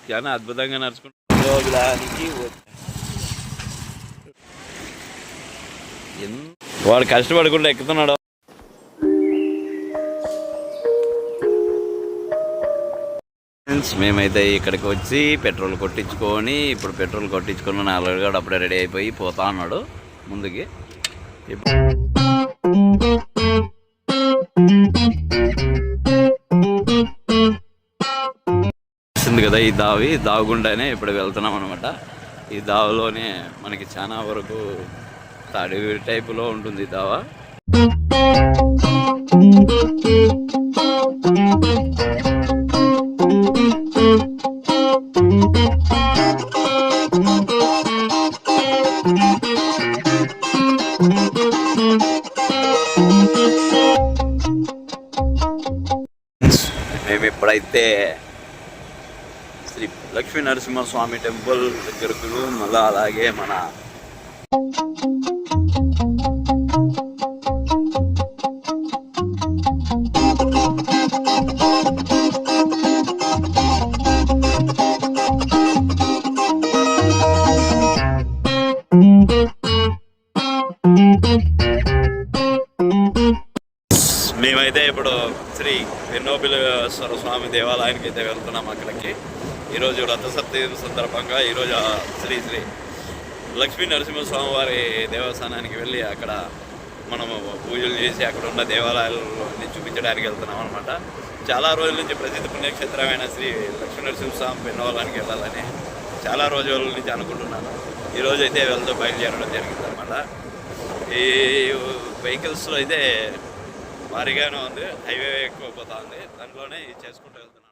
చాలా అద్భుతంగా నడుచుకుంటానికి వాడు కష్టపడకుండా ఎక్కుతున్నాడు. మేమైతే ఇక్కడికి వచ్చి పెట్రోల్ కొట్టించుకొని ఇప్పుడు పెట్రోల్ కొట్టించుకున్న నాలుగు అప్పుడే రెడీ అయిపోయి పోతా ఉన్నాడు ముందుకి. కదా ఈ దావగుండానే ఇప్పుడు వెళ్తున్నాం అనమాట. ఈ దావలోనే మనకి చాలా వరకు అడవి టైపులో ఉంటుంది దావ. మేము ఇప్పుడైతే శ్రీ లక్ష్మీ నరసింహస్వామి టెంపుల్ దగ్గరకు, మళ్ళీ అలాగే మన మేమైతే ఇప్పుడు శ్రీ వెన్నోబిలేశ్వర స్వామి దేవాలయానికి అయితే వెళ్తున్నాం. అక్కడికి ఈరోజు రథసప్తమి సందర్భంగా ఈరోజు శ్రీ శ్రీ లక్ష్మీ నరసింహస్వామి వారి దేవస్థానానికి వెళ్ళి అక్కడ మనము పూజలు చేసి అక్కడ ఉన్న దేవాలయాలని చూపించడానికి వెళ్తున్నాం అనమాట. చాలా రోజుల నుంచి ప్రసిద్ధ పుణ్యక్షేత్రమైన శ్రీ లక్ష్మీ నరసింహస్వామి వెన్నోలానికి వెళ్ళాలని చాలా రోజుల నుంచి అనుకుంటున్నాను. ఈరోజు అయితే బయలుదేరడం జరిగింది అనమాట. ఈ వెహికల్స్లో అయితే భారీగానే ఉంది, హైవే ఎక్కువ పోతా ఉంది, దాంట్లోనే చేసుకుంటూ వెళ్తున్నాను.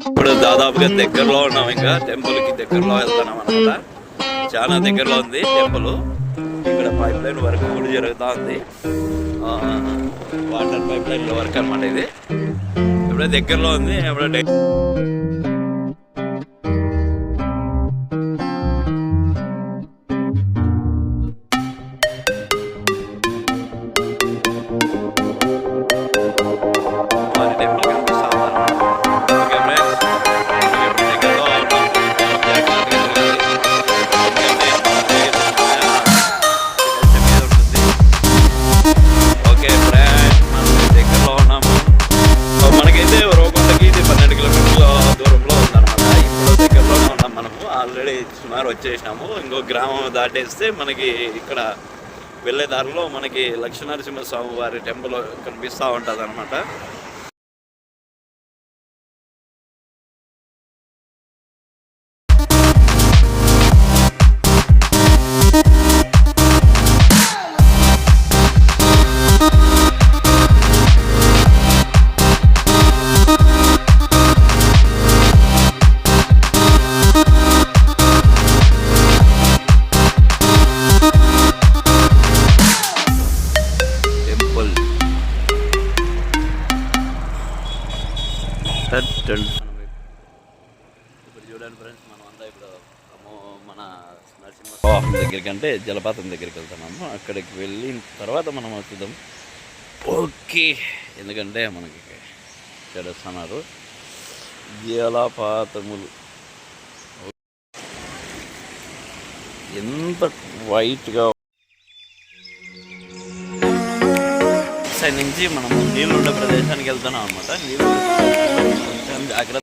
ఇప్పుడు దాదాపుగా దగ్గరలో ఉన్నాం, ఇంకా టెంపుల్కి దగ్గరలో వెళ్తున్నాం అనమాట. చాలా దగ్గరలో ఉంది టెంపుల్. ఇక్కడ పైప్ లైన్ వర్క్ కూడా జరుగుతూ ఉంది, వాటర్ పైప్ లైన్ వర్క్ అనమాట. ఇది ఇప్పుడే దగ్గరలో ఉంది. ఎప్పుడే సుమారు వచ్చేసినాము. ఇంకో గ్రామం దాటేస్తే మనకి ఇక్కడ వెళ్ళే దారిలో మనకి లక్ష్మీనరసింహస్వామి వారి టెంపుల్ కనిపిస్తూ ఉంటుంది అనమాట. ఇప్పుడు చూడండి ఫ్రెండ్స్, మనం అంతా ఇప్పుడు మన నరసింహస్వామి దగ్గరికి అంటే జలపాతం దగ్గరికి వెళ్తున్నాము. అక్కడికి వెళ్ళిన తర్వాత మనం చూద్దాం. ఓకే, ఎందుకంటే మనకి చేస్తున్నారు జలపాతములు. ఎంత వైట్గా సైడ్ నుంచి మనం నీళ్ళు ఉండే ప్రదేశానికి వెళ్తున్నాం అనమాట. నీళ్ళు జాగ్రత్త